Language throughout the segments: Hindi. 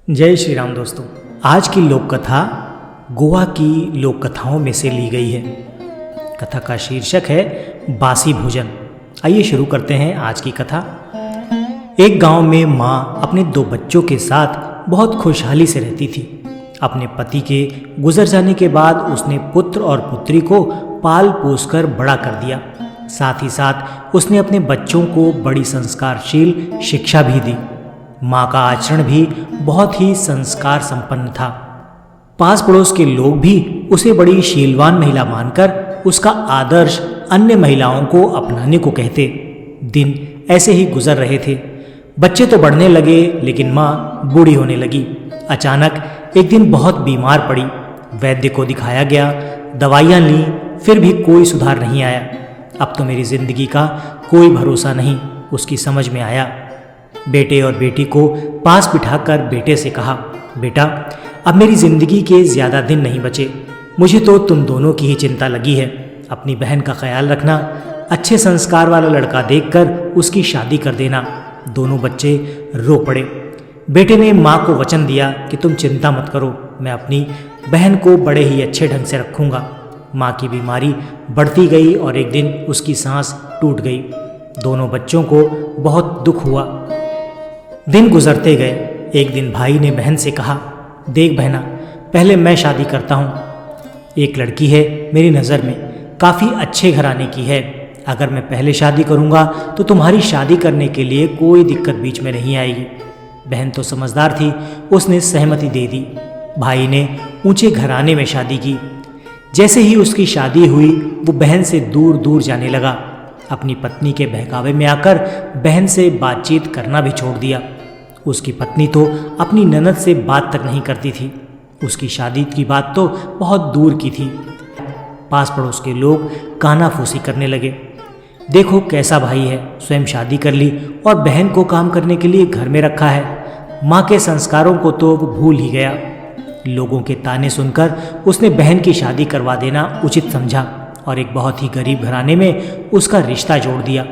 जय श्री राम दोस्तों। आज की लोक कथा गोवा की लोक कथाओं में से ली गई है। कथा का शीर्षक है बासी भोजन। आइए शुरू करते हैं आज की कथा। एक गांव में माँ अपने 2 बच्चों के साथ बहुत खुशहाली से रहती थी। अपने पति के गुजर जाने के बाद उसने पुत्र और पुत्री को पाल पोस कर बड़ा कर दिया। साथ ही साथ उसने अपने बच्चों को बड़ी संस्कारशील शिक्षा भी दी। माँ का आचरण भी बहुत ही संस्कार संपन्न था। पास पड़ोस के लोग भी उसे बड़ी शीलवान महिला मानकर उसका आदर्श अन्य महिलाओं को अपनाने को कहते। दिन ऐसे ही गुजर रहे थे। बच्चे तो बढ़ने लगे लेकिन माँ बूढ़ी होने लगी। अचानक एक दिन बहुत बीमार पड़ी। वैद्य को दिखाया गया, दवाइयाँ ली, फिर भी कोई सुधार नहीं आया। अब तो मेरी जिंदगी का कोई भरोसा नहीं, उसकी समझ में आया। बेटे और बेटी को पास बिठाकर बेटे से कहा, बेटा अब मेरी ज़िंदगी के ज़्यादा दिन नहीं बचे। मुझे तो तुम दोनों की ही चिंता लगी है। अपनी बहन का ख्याल रखना। अच्छे संस्कार वाला लड़का देखकर उसकी शादी कर देना। दोनों बच्चे रो पड़े। बेटे ने माँ को वचन दिया कि तुम चिंता मत करो, मैं अपनी बहन को बड़े ही अच्छे ढंग से रखूँगा। माँ की बीमारी बढ़ती गई और एक दिन उसकी सांस टूट गई। दोनों बच्चों को बहुत दुख हुआ। दिन गुजरते गए। एक दिन भाई ने बहन से कहा, देख बहना, पहले मैं शादी करता हूँ। एक लड़की है मेरी नज़र में, काफ़ी अच्छे घराने की है। अगर मैं पहले शादी करूँगा तो तुम्हारी शादी करने के लिए कोई दिक्कत बीच में नहीं आएगी। बहन तो समझदार थी, उसने सहमति दे दी। भाई ने ऊंचे घराने में शादी की। जैसे ही उसकी शादी हुई वो बहन से दूर दूर जाने लगा। अपनी पत्नी के बहकावे में आकर बहन से बातचीत करना भी छोड़ दिया। उसकी पत्नी तो अपनी ननद से बात तक नहीं करती थी। उसकी शादी की बात तो बहुत दूर की थी। पास पड़ोस के लोग कानाफूसी करने लगे। देखो कैसा भाई है, स्वयं शादी कर ली और बहन को काम करने के लिए घर में रखा है। माँ के संस्कारों को तो वो भूल ही गया। लोगों के ताने सुनकर उसने बहन की शादी करवा देना उचित समझा और एक बहुत ही गरीब घराने में उसका रिश्ता जोड़ दिया।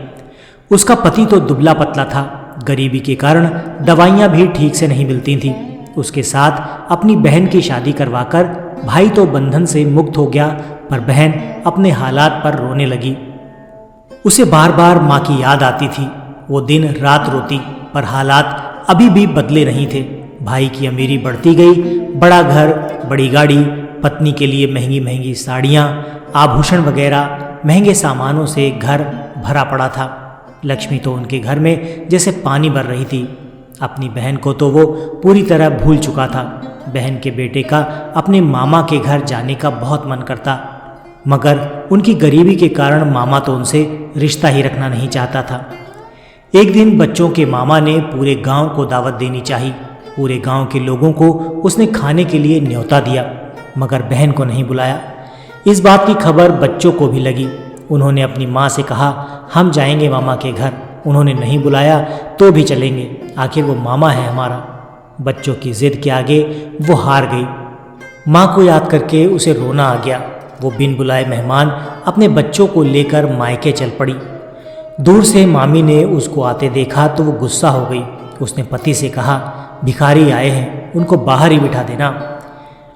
उसका पति तो दुबला पतला था। गरीबी के कारण दवाइयाँ भी ठीक से नहीं मिलती थीं। उसके साथ अपनी बहन की शादी करवाकर भाई तो बंधन से मुक्त हो गया, पर बहन अपने हालात पर रोने लगी। उसे बार बार माँ की याद आती थी। वो दिन रात रोती, पर हालात अभी भी बदले नहीं थे। भाई की अमीरी बढ़ती गई। बड़ा घर, बड़ी गाड़ी, पत्नी के लिए महंगी महंगी साड़ियाँ, आभूषण वगैरह, महंगे सामानों से घर भरा पड़ा था। लक्ष्मी तो उनके घर में जैसे पानी भर रही थी। अपनी बहन को तो वो पूरी तरह भूल चुका था। बहन के बेटे का अपने मामा के घर जाने का बहुत मन करता, मगर उनकी गरीबी के कारण मामा तो उनसे रिश्ता ही रखना नहीं चाहता था। एक दिन बच्चों के मामा ने पूरे गांव को दावत देनी चाहिए। पूरे गांव के लोगों को उसने खाने के लिए न्योता दिया, मगर बहन को नहीं बुलाया। इस बात की खबर बच्चों को भी लगी। उन्होंने अपनी माँ से कहा, हम जाएंगे मामा के घर। उन्होंने नहीं बुलाया तो भी चलेंगे, आखिर वो मामा है हमारा। बच्चों की जिद के आगे वो हार गई। माँ को याद करके उसे रोना आ गया। वो बिन बुलाए मेहमान अपने बच्चों को लेकर मायके चल पड़ी। दूर से मामी ने उसको आते देखा तो वो गुस्सा हो गई। उसने पति से कहा, भिखारी आए हैं, उनको बाहर ही बिठा देना।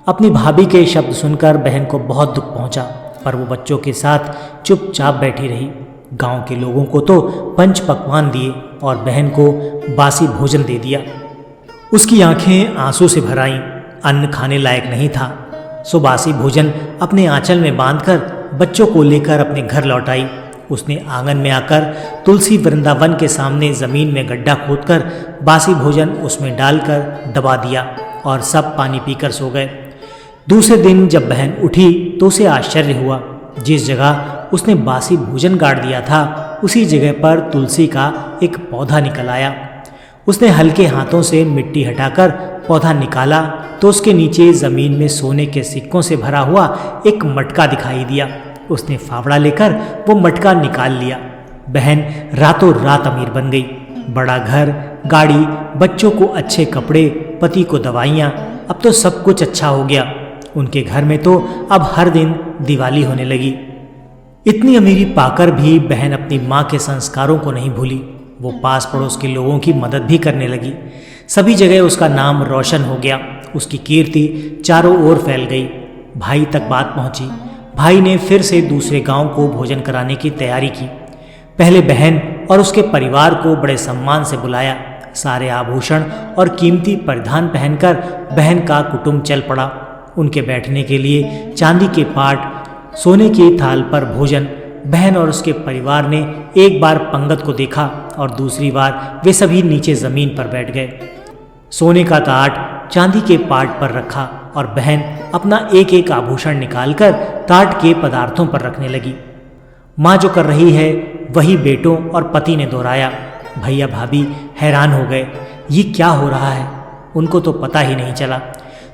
अपनी भाभी के शब्द सुनकर बहन को बहुत दुख पहुंचा, पर वो बच्चों के साथ चुपचाप बैठी रही। गांव के लोगों को तो पंच पकवान दिए और बहन को बासी भोजन दे दिया। उसकी आंखें आंसू से भर आईं। अन्न खाने लायक नहीं था। सो बासी भोजन अपने आंचल में बांधकर बच्चों को लेकर अपने घर लौट आई। उसने आंगन में आकर तुलसी वृंदावन के सामने ज़मीन में गड्ढा खोदकर बासी भोजन उसमें डालकर दबा दिया और सब पानी पीकर सो गए। दूसरे दिन जब बहन उठी तो उसे आश्चर्य हुआ। जिस जगह उसने बासी भोजन गाड़ दिया था उसी जगह पर तुलसी का एक पौधा निकल आया। उसने हल्के हाथों से मिट्टी हटाकर पौधा निकाला तो उसके नीचे ज़मीन में सोने के सिक्कों से भरा हुआ एक मटका दिखाई दिया। उसने फावड़ा लेकर वो मटका निकाल लिया। बहन रातों रात अमीर बन गई। बड़ा घर, गाड़ी, बच्चों को अच्छे कपड़े, पति को दवाइयाँ, अब तो सब कुछ अच्छा हो गया। उनके घर में तो अब हर दिन दिवाली होने लगी। इतनी अमीरी पाकर भी बहन अपनी माँ के संस्कारों को नहीं भूली। वो पास पड़ोस के लोगों की मदद भी करने लगी। सभी जगह उसका नाम रोशन हो गया। उसकी कीर्ति चारों ओर फैल गई। भाई तक बात पहुंची। भाई ने फिर से दूसरे गांव को भोजन कराने की तैयारी की। पहले बहन और उसके परिवार को बड़े सम्मान से बुलाया। सारे आभूषण और कीमती परिधान पहनकर बहन का कुटुंब चल पड़ा। उनके बैठने के लिए चांदी के पाट, सोने की थाल पर भोजन। बहन और उसके परिवार ने एक बार पंगत को देखा और दूसरी बार वे सभी नीचे ज़मीन पर बैठ गए। सोने का ताट चांदी के पाट पर रखा और बहन अपना एक एक आभूषण निकालकर ताट के पदार्थों पर रखने लगी। माँ जो कर रही है वही बेटों और पति ने दोहराया। भैया भाभी हैरान हो गए, ये क्या हो रहा है? उनको तो पता ही नहीं चला।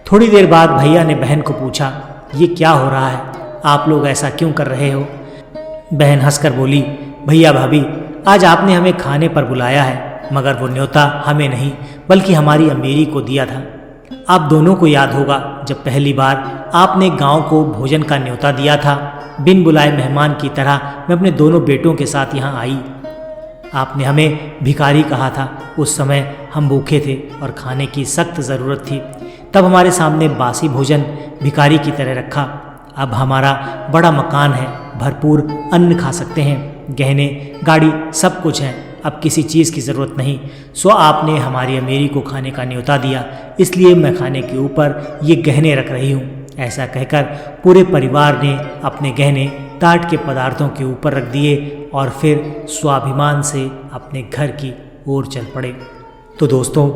थोड़ी देर बाद भैया ने बहन को पूछा, ये क्या हो रहा है? आप लोग ऐसा क्यों कर रहे हो? बहन हंसकर बोली, भैया भाभी, आज आपने हमें खाने पर बुलाया है, मगर वो न्योता हमें नहीं बल्कि हमारी अमीरी को दिया था। आप दोनों को याद होगा जब पहली बार आपने गांव को भोजन का न्योता दिया था। बिन बुलाए मेहमान की तरह मैं अपने दोनों बेटों के साथ यहाँ आई। आपने हमें भिखारी कहा था। उस समय हम भूखे थे और खाने की सख्त ज़रूरत थी। तब हमारे सामने बासी भोजन भिखारी की तरह रखा। अब हमारा बड़ा मकान है, भरपूर अन्न खा सकते हैं, गहने, गाड़ी, सब कुछ है। अब किसी चीज़ की ज़रूरत नहीं। सो आपने हमारी अमीरी को खाने का न्योता दिया, इसलिए मैं खाने के ऊपर ये गहने रख रही हूँ। ऐसा कहकर पूरे परिवार ने अपने गहने ताट के पदार्थों के ऊपर रख दिए और फिर स्वाभिमान से अपने घर की ओर चल पड़े। तो दोस्तों,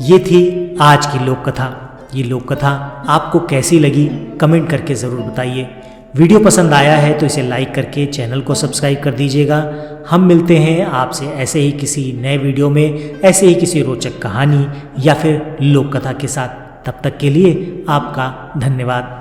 ये थी आज की लोक कथा। ये लोक कथा आपको कैसी लगी कमेंट करके ज़रूर बताइए। वीडियो पसंद आया है तो इसे लाइक करके चैनल को सब्सक्राइब कर दीजिएगा। हम मिलते हैं आपसे ऐसे ही किसी नए वीडियो में, ऐसे ही किसी रोचक कहानी या फिर लोक कथा के साथ। तब तक के लिए आपका धन्यवाद।